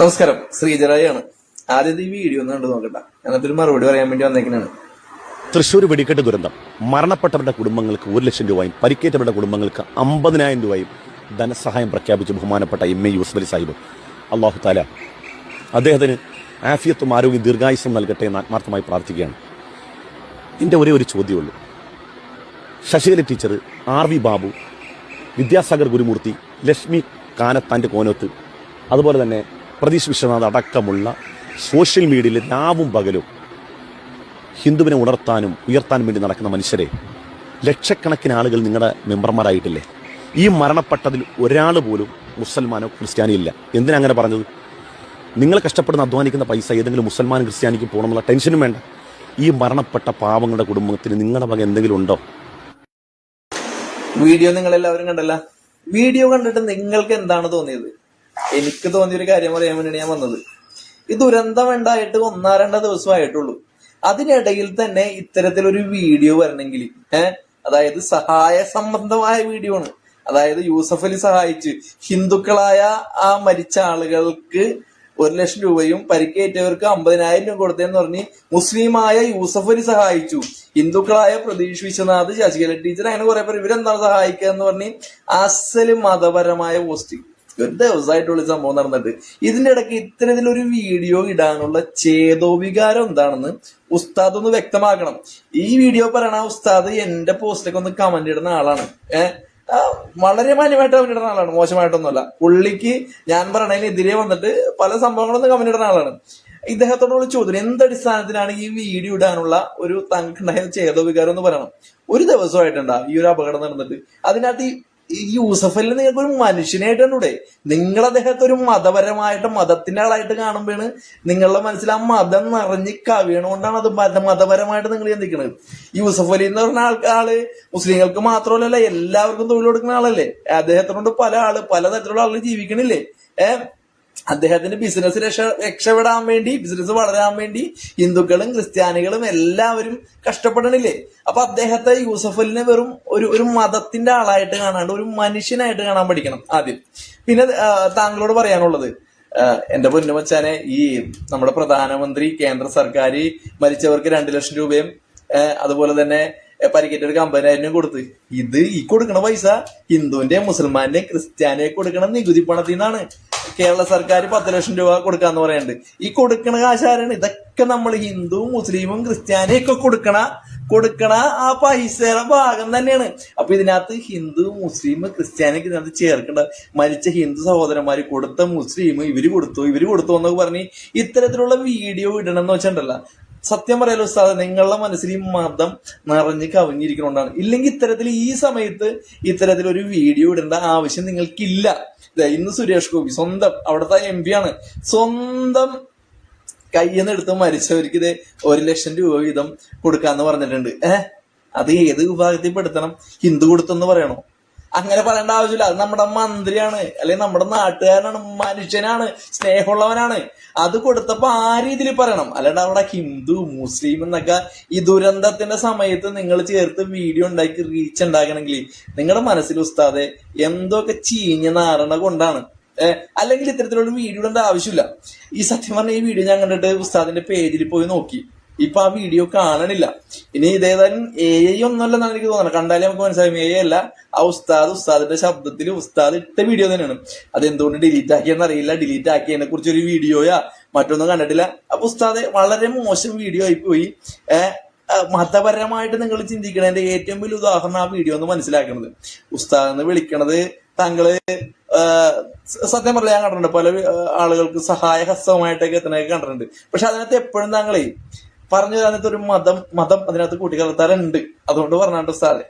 നമസ്കാരം, ശ്രീജറായാണ്. ആദ്യത്തെ ഈ വീഡിയോ ഒന്ന് കണ്ടു നോക്കട്ടെ, എന്നിട്ട് ഒരു മറുപടി പറയാൻ വേണ്ടി വന്നേക്കാണ്. തൃശ്ശൂർ വെടിക്കെട്ട് ദുരന്തം, മരണപ്പെട്ടവരുടെ കുടുംബങ്ങൾക്ക് 1 ലക്ഷം രൂപയും പരിക്കേറ്റവരുടെ കുടുംബങ്ങൾക്ക് 50,000 രൂപയും ധനസഹായം പ്രഖ്യാപിച്ച് ബഹുമാനപ്പെട്ട MA യൂസഫ് അലി സാഹിബ്. അള്ളാഹു താല അദ്ദേഹത്തിന് ആഫിയത്തും ആരോഗ്യം ദീർഘായുസ്സും നൽകട്ടെ എന്ന് ആത്മാർത്ഥമായി പ്രാർത്ഥിക്കുകയാണ്. എൻ്റെ ഒരേ ഒരു ചോദ്യമുള്ളൂ. ശശികല ടീച്ചർ, RV ബാബു, വിദ്യാസാഗർ ഗുരുമൂർത്തി, ലക്ഷ്മി കാനത്താൻ്റെ കോനോത്ത്, അതുപോലെ തന്നെ പ്രതീഷ് വിശ്വനാഥ് അടക്കമുള്ള സോഷ്യൽ മീഡിയയിൽ രാവും പകലും ഹിന്ദുവിനെ ഉണർത്താനും ഉയർത്താനും വേണ്ടി നടക്കുന്ന മനുഷ്യരെ ലക്ഷക്കണക്കിന് ആളുകൾ നിങ്ങളുടെ മെമ്പർമാരായിട്ടില്ലേ? ഈ മരണപ്പെട്ടതിൽ ഒരാൾ പോലും മുസൽമാനോ ക്രിസ്ത്യാനിയോ ഇല്ല. എന്തിനാ അങ്ങനെ പറഞ്ഞത്? നിങ്ങൾ കഷ്ടപ്പെടുന്ന അധ്വാനിക്കുന്ന പൈസ ഏതെങ്കിലും മുസൽമാനും ക്രിസ്ത്യാനിക്കും പോകണമെന്നുള്ള ടെൻഷനും വേണ്ട. ഈ മരണപ്പെട്ട പാവങ്ങളുടെ കുടുംബത്തിന് നിങ്ങളുടെ വക എന്തെങ്കിലും ഉണ്ടോ? വീഡിയോ നിങ്ങളെല്ലാവരും കണ്ടല്ല. വീഡിയോ കണ്ടിട്ട് നിങ്ങൾക്ക് എന്താണ് തോന്നിയത്? എനിക്ക് തോന്നിയൊരു കാര്യം പറയാൻ വേണ്ടിയാണ് ഞാൻ വന്നത്. ഈ ദുരന്തം ഉണ്ടായിട്ട് 1-2 ദിവസമായിട്ടുള്ളൂ. അതിനിടയിൽ തന്നെ ഇത്തരത്തിലൊരു വീഡിയോ വരണമെങ്കിൽ അതായത് സഹായ സംബന്ധമായ വീഡിയോ ആണ്. അതായത് യൂസഫ് അലി സഹായിച്ച് ഹിന്ദുക്കളായ ആ മരിച്ച ആളുകൾക്ക് 1 ലക്ഷം രൂപയും പരിക്കേറ്റവർക്ക് 50,000 രൂപ കൊടുത്തതെന്ന് പറഞ്ഞ് മുസ്ലിമായ യൂസഫ് അലി സഹായിച്ചു. ഹിന്ദുക്കളായ പ്രതീഷ് വിശ്വനാഥ്, ശശികല ടീച്ചർ, അങ്ങനെ കുറെ പേർ ഇവരെന്താണ് സഹായിക്കുക എന്ന് പറഞ്ഞ് അസല് മതപരമായ പോസ്റ്റ്. ഒരു ദിവസമായിട്ടുള്ള സംഭവം നടന്നിട്ട് ഇതിന്റെ ഇടയ്ക്ക് ഇത്തരത്തിലൊരു വീഡിയോ ഇടാനുള്ള ചേതോവികാരം എന്താണെന്ന് ഉസ്താദ് ഒന്ന് വ്യക്തമാക്കണം. ഈ വീഡിയോ പറയണ ഉസ്താദ് എന്റെ പോസ്റ്റിലേക്ക് ഒന്ന് കമന്റ് ഇടുന്ന ആളാണ്. വളരെ മാന്യമായിട്ട് കമന്റ് ഇടുന്ന ആളാണ്, മോശമായിട്ടൊന്നുമല്ല. പുള്ളിക്ക് ഞാൻ പറയണതിനെതിരെ വന്നിട്ട് പല സംഭവങ്ങളൊന്നും കമന്റ് ഇടുന്ന ആളാണ്. ഇദ്ദേഹത്തോടുള്ള ചോദ്യം, എന്തടിസ്ഥാനത്തിലാണ് ഈ വീഡിയോ ഇടാനുള്ള ഒരു തങ്ങുണ്ടായ ചേതോവികാരം എന്ന് പറയണം. ഒരു ദിവസമായിട്ടുണ്ടാ ഈ ഒരു അപകടം നടന്നിട്ട്. അതിനകത്ത് ഈ യൂസഫ് അലി നിങ്ങൾക്ക് ഒരു മനുഷ്യനായിട്ട് കണ്ടൂടെ? നിങ്ങൾ അദ്ദേഹത്തെ ഒരു മതപരമായിട്ട് മതത്തിന്റെ ആളായിട്ട് കാണുമ്പോഴാണ് നിങ്ങളുടെ മനസ്സിൽ ആ മതം നിറഞ്ഞ് കവിയണോണ്ടാണ് അത് മതപരമായിട്ട് നിങ്ങൾ ചിന്തിക്കുന്നത്. യൂസഫ് അലി എന്ന് പറഞ്ഞ ആള് മുസ്ലിങ്ങൾക്ക് മാത്രമല്ല എല്ലാവർക്കും തൊഴിൽ കൊടുക്കുന്ന ആളല്ലേ. അദ്ദേഹത്തിനോട് പലതരത്തിലുള്ള ആളുകൾ ജീവിക്കണില്ലേ? അദ്ദേഹത്തിന്റെ ബിസിനസ് രക്ഷപ്പെടാൻ വേണ്ടി, ബിസിനസ് വളരാൻ വേണ്ടി ഹിന്ദുക്കളും ക്രിസ്ത്യാനികളും എല്ലാവരും കഷ്ടപ്പെടണില്ലേ? അപ്പൊ അദ്ദേഹത്തെ യൂസഫ് അലിനെ വെറും ഒരു മതത്തിന്റെ ആളായിട്ട് കാണാണ്ട് ഒരു മനുഷ്യനായിട്ട് കാണാൻ പഠിക്കണം ആദ്യം. പിന്നെ താങ്കളോട് പറയാനുള്ളത്, എന്റെ പൊന്നുമച്ചാനെ, ഈ നമ്മുടെ പ്രധാനമന്ത്രി കേന്ദ്ര സർക്കാർ മരിച്ചവർക്ക് 2 ലക്ഷം രൂപയും അതുപോലെ തന്നെ പരിക്കേറ്റവർക്ക് 50,000 രൂപ കൊടുത്ത്, ഈ കൊടുക്കണ പൈസ ഹിന്ദുവിന്റെയും മുസൽമാന്റെയും ക്രിസ്ത്യാനിയെ കൊടുക്കണ നികുതി പണത്തിൽ നിന്നാണ്. കേരള സർക്കാർ 10 ലക്ഷം രൂപ കൊടുക്കാന്ന് പറയുന്നുണ്ട്. ഈ കൊടുക്കണ കാശാരാണ്? ഇതൊക്കെ നമ്മൾ ഹിന്ദുവും മുസ്ലിമും ക്രിസ്ത്യാനിയൊക്കെ കൊടുക്കണ ആ പൈസയുടെ ഭാഗം തന്നെയാണ്. അപ്പൊ ഇതിനകത്ത് ഹിന്ദു മുസ്ലിം ക്രിസ്ത്യാനിക്ക് ഇതിനകത്ത് ചേർക്കേണ്ട. മരിച്ച ഹിന്ദു സഹോദരന്മാര് കൊടുത്ത മുസ്ലിം ഇവര് കൊടുത്തു എന്നൊക്കെ പറഞ്ഞ് ഇത്തരത്തിലുള്ള വീഡിയോ ഇടണം എന്ന് വെച്ചിട്ടുണ്ടല്ല. സത്യം പറയാലോ ഉസ്താദ്, നിങ്ങളുടെ മനസ്സിൽ ഈ മതം നിറഞ്ഞ് കവിഞ്ഞിരിക്കണോണ്ടാണ്. ഇല്ലെങ്കിൽ ഈ സമയത്ത് ഇത്തരത്തിലൊരു വീഡിയോ ഇടേണ്ട ആവശ്യം നിങ്ങൾക്കില്ല. ഇന്ന് സുരേഷ് ഗോപി സ്വന്തം അവിടുത്തെ MP ആണ്, സ്വന്തം കയ്യിൽ നിന്ന് എടുത്ത് മരിച്ചവർക്ക് 1 ലക്ഷം രൂപ വീതം കൊടുക്കാന്ന് പറഞ്ഞിട്ടുണ്ട്. അത് ഏത് വിഭാഗത്തിൽ പെടുത്തണം? ഹിന്ദു കൊടുത്തെന്ന് പറയണോ? അങ്ങനെ പറയേണ്ട ആവശ്യമില്ല. അത് നമ്മുടെ മന്ത്രിയാണ്, അല്ലെങ്കിൽ നമ്മുടെ നാട്ടുകാരനാണ്, മനുഷ്യനാണ്, സ്നേഹമുള്ളവനാണ്. അത് കൊടുത്തപ്പോ ആ രീതിയിൽ പറയണം. അല്ലാണ്ട് അവിടെ ഹിന്ദു മുസ്ലിം എന്നൊക്കെ ഈ ദുരന്തത്തിന്റെ സമയത്ത് നിങ്ങൾ ചേർത്ത് വീഡിയോ ഉണ്ടാക്കി റീച്ച് ഉണ്ടാക്കണമെങ്കിൽ നിങ്ങളുടെ മനസ്സിൽ ഉസ്താദെ എന്തൊക്കെ ചീഞ്ഞ നാരണ കൊണ്ടാണ്. അല്ലെങ്കിൽ ഇത്തരത്തിലുള്ള വീഡിയോ ഇടേണ്ട ആവശ്യമില്ല. ഈ സത്യം പറഞ്ഞ ഈ വീഡിയോ ഞാൻ കണ്ടിട്ട് ഉസ്താദിന്റെ പേജിൽ പോയി നോക്കി. ഇപ്പൊ ആ വീഡിയോ കാണണില്ല. ഇനി ഇതേതായാലും AI ഒന്നുമല്ലെന്നാണ് എനിക്ക് തോന്നുന്നത്. കണ്ടാലേ നമുക്ക് മനസ്സിലാവും AI അല്ല. ആ ഉസ്താദിന്റെ ശബ്ദത്തിൽ ഉസ്താദ് ഇട്ട വീഡിയോ തന്നെയാണ്. അത് എന്തുകൊണ്ട് ഡിലീറ്റ് ആക്കിയെന്ന് അറിയില്ല. ഡിലീറ്റ് ആക്കിയതിനെ കുറിച്ച് ഒരു വീഡിയോയാ മറ്റൊന്നും കണ്ടിട്ടില്ല. അപ്പൊ ഉസ്താദ് വളരെ മോശം വീഡിയോ ആയി പോയി. മതപരമായിട്ട് നിങ്ങൾ ചിന്തിക്കണതിന്റെ ഏറ്റവും വലിയ ഉദാഹരണം ആ വീഡിയോ എന്ന് മനസ്സിലാക്കണത്. ഉസ്താദെന്ന് വിളിക്കണത് താങ്കള് സത്യം പറഞ്ഞാൽ ഞാൻ കണ്ടിട്ടുണ്ട്. പല ആളുകൾക്ക് സഹായ ഹസ്തവുമായിട്ടൊക്കെ എത്തണൊക്കെ കണ്ടിട്ടുണ്ട്. പക്ഷെ അതിനകത്ത് എപ്പോഴും താങ്കളെ പറഞ്ഞു തരാനകത്ത് ഒരു മതം അതിനകത്ത് കൂട്ടിക്കലർത്താറുണ്ട്. അതുകൊണ്ട് പറഞ്ഞാണ്ട് ഉസ്താദെ